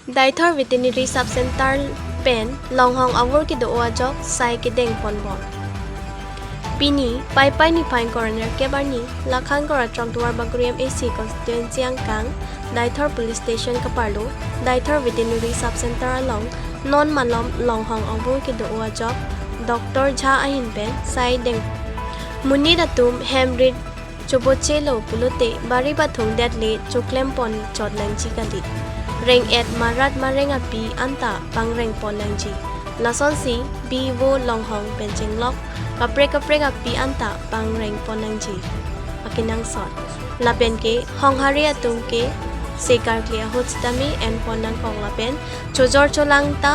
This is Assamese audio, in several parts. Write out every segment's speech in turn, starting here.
Daithor Veterinary Sub-Center Pen Longhong Awur ki doa jok sai ki deng ponbon. Pini pai ni pain coroner ke barni lakhan kora trangtuar baguriam AC constituency angkang Daithor Police Station kaparlo Daithor Veterinary Sub-Center along non malom Longhong Awur ki doa jok Dr. Jha ahin pen sai deng. Muni datum hemrid chobochelo pulute bari bathong deadly choklem pon chodlangchi kali. Reng et marat marenga pi anta pangreng ponangji lason si bi wo longhong pencheng lok kapre ga pi anta pangreng ponangji akinang sot lapen ke hongharia tum ke sekar klia hotstami en ponang kong lapen chojor cholang ta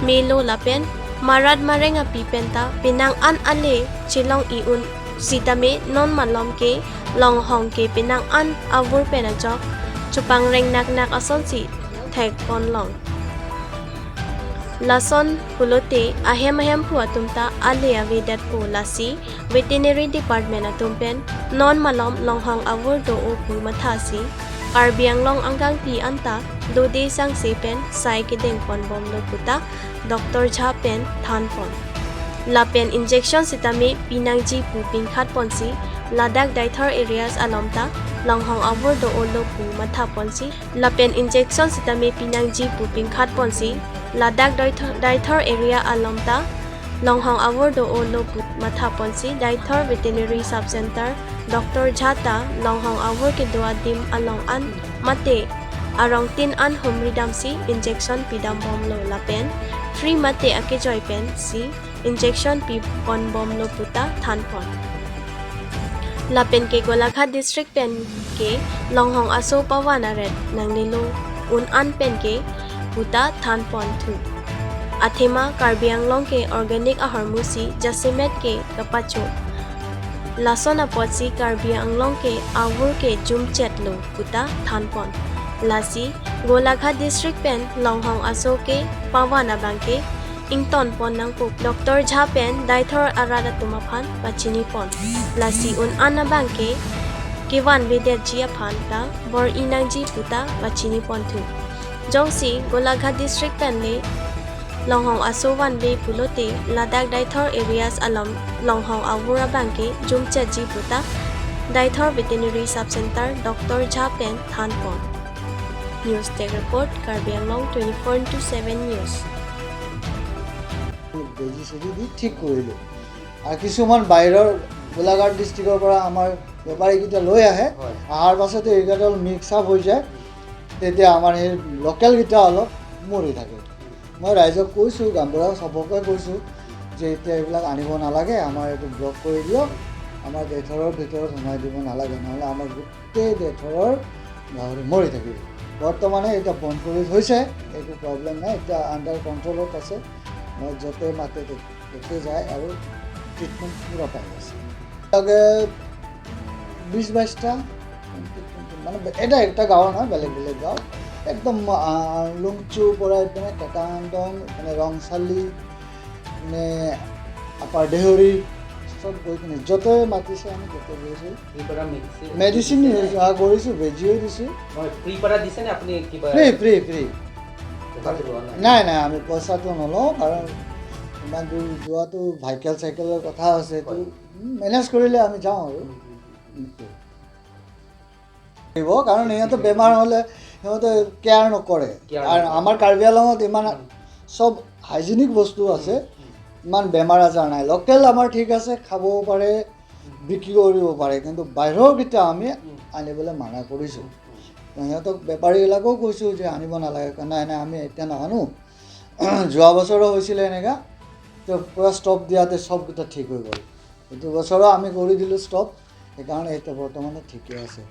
melo lapen marat marenga pi penta pinang an ale chilong iun sitame non malom ke longhong ke pinang an avur penajok chupang reng nak ason si thek pon long lason pulote ahem phua tumta alea vedat po lasi veterinary department atumpen non malom longhong avur do o pu mathasi Karbi Anglong angkang pi anta do de sang se pen sai ki deng pon bom lo puta Dr. Jha pen than pon la pen injection sitame pinangji pu ping khat ponsi Ladakh Daithor areas alomta Longhong Awur do olo pu matha ponsi lapen injection sitame pinangji pu ping khat ponsi Ladakh Daithor area alomta Longhong Awur do olo pu matha ponsi Daithor Veterinary Sub-Center Dr. Jhata Longhong Awur ke doa dim along an mate arong tin an homridam si injection pidam bom lo lapen free mate ake joy pen si injection pi pon bom lo puta than pon lapen ke Golaghat district pen ke Longhong aso pawana red nang nilo un an pen ke puta than pon thu athema Karbi Anglong ke organic ahormusi jasimet ke kapacho lasona potsi Karbi Anglong ke awur ke jumchet lo puta than pon lasi Golaghat district pen Longhong aso ke pawana bangke ington pon nang puk Dr. Jha pen Daithor arada tumaphan pachini pon lasi un anabang ke kiwan vedet jia phan ta bor inang ji puta pachini pon thu jongsi Golaghat district pen le Longhong aso wan be pulote Ladakh Daithor areas alom Longhong awura bangke jumcha ji puta Daithor Veterinary Sub-Center Dr. Jha pen than pon News Tech Report Karbi Anglong 24/7 News বেজি চেজি দি ঠিক কৰিলোঁ আৰু কিছুমান বাহিৰৰ গোলাঘাট ডিষ্ট্ৰিক্টৰ পৰা আমাৰ বেপাৰীকেইটা লৈ আহে অহাৰ পাছতে এইকেইটা মিক্স আপ হৈ যায় তেতিয়া আমাৰ সেই লোকেলকেইটা অলপ মৰি থাকে মই ৰাইজক কৈছোঁ গাঁওবুঢ়া চবকে কৈছোঁ যে এতিয়া এইবিলাক আনিব নালাগে আমাৰ এইটো ব্লক কৰি দিয়ক আমাৰ দেথৰৰ ভিতৰত সোমাই দিব নালাগে নহ'লে আমাৰ গোটেই দেথৰৰ গাহৰি মৰি থাকিব বৰ্তমানে এতিয়া বন্ধ কৰি থৈছে একো প্ৰব্লেম নাই এতিয়া আণ্ডাৰ কণ্ট্ৰলত আছে মই য'তে মাতে ত'তে যায় আৰু ট্ৰিটমেণ্ট পূৰা পাই আছে তাকে 20-22টা মানে এটা একটা গাঁও নহয় বেলেগ বেলেগ গাঁও একদম লুংচুৰ পৰা এইপিনে কেটাংদং মানে ৰংচালি মানে আপাৰ দেহৰি চব গৈ কিনে য'তে মাতিছে আমি ত'তে গৈছোঁ মেডিচিন কৰিছোঁ বেজিও দিছোঁ ফ্ৰী নাই আমি পইচাটো নলওঁ কাৰণ ইমান দূৰ যোৱাটো চাইকেলৰ কথা আছে এইটো মেনেজ কৰিলে আমি যাওঁ আৰু কাৰণ সিহঁতে বেমাৰ হ'লে সিহঁতে কেয়াৰ নকৰে আৰু আমাৰ কাৰ্বি আংলঙত ইমান চব হাইজেনিক বস্তু আছে ইমান বেমাৰ আজাৰ নাই লোকেল আমাৰ ঠিক আছে খাবও পাৰে বিক্ৰী কৰিব পাৰে কিন্তু বাহিৰৰকেইটা আমি আনিবলৈ মানা কৰিছোঁ সিহঁতক বেপাৰীবিলাকেও কৈছোঁ যে আনিব নালাগে নাই আমি এতিয়া নানো যোৱা বছৰো হৈছিলে এনেকুৱা তো পূৰা ষ্টপ দিয়াতে চবকেইটা ঠিক হৈ গ'ল এইটো বছৰো আমি কৰি দিলোঁ ষ্টপ সেইকাৰণে এতিয়া বৰ্তমানে ঠিকে আছে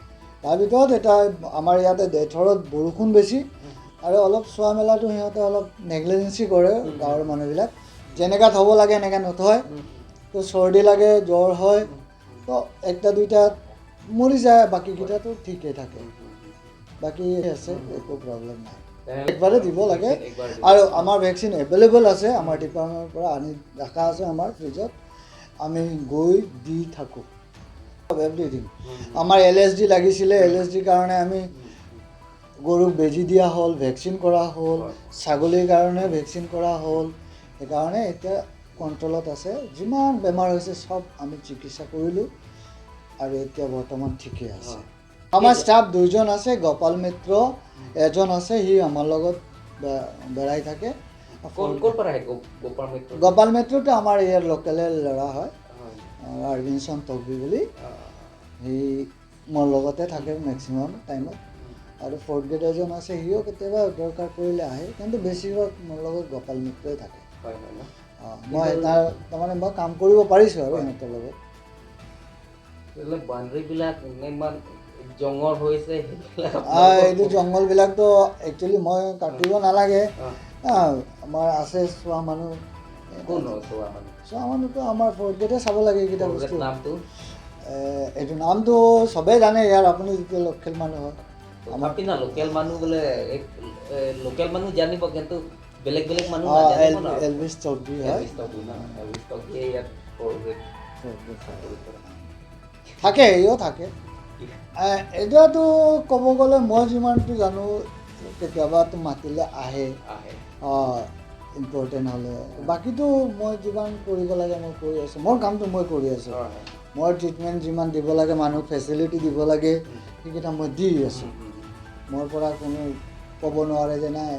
তাৰ ভিতৰত এটা আমাৰ ইয়াতে দেথৰত বৰষুণ বেছি আৰু অলপ চোৱা মেলাটো সিহঁতে অলপ নেগলিজেঞ্চি কৰে গাঁৱৰ মানুহবিলাক যেনেকুৱা থ'ব লাগে এনেকৈ নথয় তো চৰ্দি লাগে জ্বৰ হয় তো একটা দুইটা মৰি যায় বাকীকেইটাতো ঠিকেই থাকে বাকী আছে একো প্ৰব্লেম নাই একবাৰে দিব লাগে আৰু আমাৰ ভেকচিন এভেইলেবল আছে আমাৰ ডিপাৰ্টমেণ্টৰ পৰা আনি ৰাখা আছে আমাৰ ফ্ৰিজত আমি গৈ দি থাকোঁ এভৰিথিং আমাৰ LSD লাগিছিলে LSDৰ কাৰণে আমি গৰুক বেজী দিয়া হ'ল, ভেকচিন কৰা হ'ল, ছাগলীৰ কাৰণে ভেকচিন কৰা হ'ল। সেইকাৰণে এতিয়া কণ্ট্ৰলত আছে। যিমান বেমাৰ হৈছে চব আমি চিকিৎসা কৰিলোঁ আৰু এতিয়া বৰ্তমান ঠিকেই আছে। আমাৰ ষ্টাফ 2জন আছে, গোপাল মিত্ৰ এজন আছে, সি আমাৰ লগত বেৰাই থাকে। গোপাল মিত্ৰটো আমাৰ ইয়াৰ লোকেলে ল'ৰা হয়, অৰবিন্দ তগবী বুলি। সি মোৰ লগতে থাকে মেক্সিমাম টাইমত। আৰু 4th গ্ৰেড এজন আছে, সিও কেতিয়াবা দৰকাৰ পৰিলে আহে, কিন্তু বেছিভাগ মোৰ লগত গোপাল মিত্ৰই থাকে। মই তাৰমানে মই কাম কৰিব পাৰিছোঁ আৰু সিহঁতৰ লগত। এইটো জংঘলবিলাকতো একচুৱেলি মই কাটিব নালাগে। আমাৰ আছে চোৱা মানুহ, চোৱা মানুহটো আমাৰ 4th গ্ৰেডে চাব লাগে এইকেইটা বস্তু। এইটো নামটো চবেই জানে ইয়াৰ, আপুনি যেতিয়া লোকেল মানুহ হয়। আমাৰ লোকেল মানুহ বোলে লোকেল মানুহ জানিব, কিন্তু বেলেগ বেলেগ মানুহ এলভিছ তগবী হয়, থাকে, সিও থাকে। এতিয়াতো ক'ব গ'লে মই যিমানটো জানো, কেতিয়াবাতো মাতিলে আহে ইম্পৰ্টেণ্ট হ'লে। বাকীটো মই যিমান কৰিব লাগে মই কৰি আছোঁ, মোৰ কামটো মই কৰি আছোঁ। মই ট্ৰিটমেণ্ট যিমান দিব লাগে, মানুহক ফেচিলিটি দিব লাগে, সেইকেইটা মই দি আছোঁ। মোৰ পৰা কোনো ক'ব নোৱাৰে যে নাই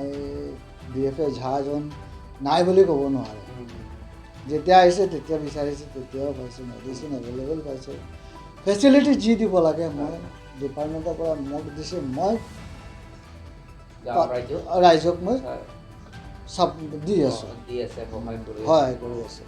DFA ঝাজন নাই বুলি ক'ব নোৱাৰে। যেতিয়া আহিছে তেতিয়া বিচাৰিছে, তেতিয়াও পাইছে, মেডিচিন এভেইলেবল পাইছে, ফেচিলিটি যি দিব লাগে মই ডিপাৰ্টমেণ্টৰ পৰা মোক দিছে, মই ৰাইজক মই দি আছোঁ, সহায় কৰি আছোঁ।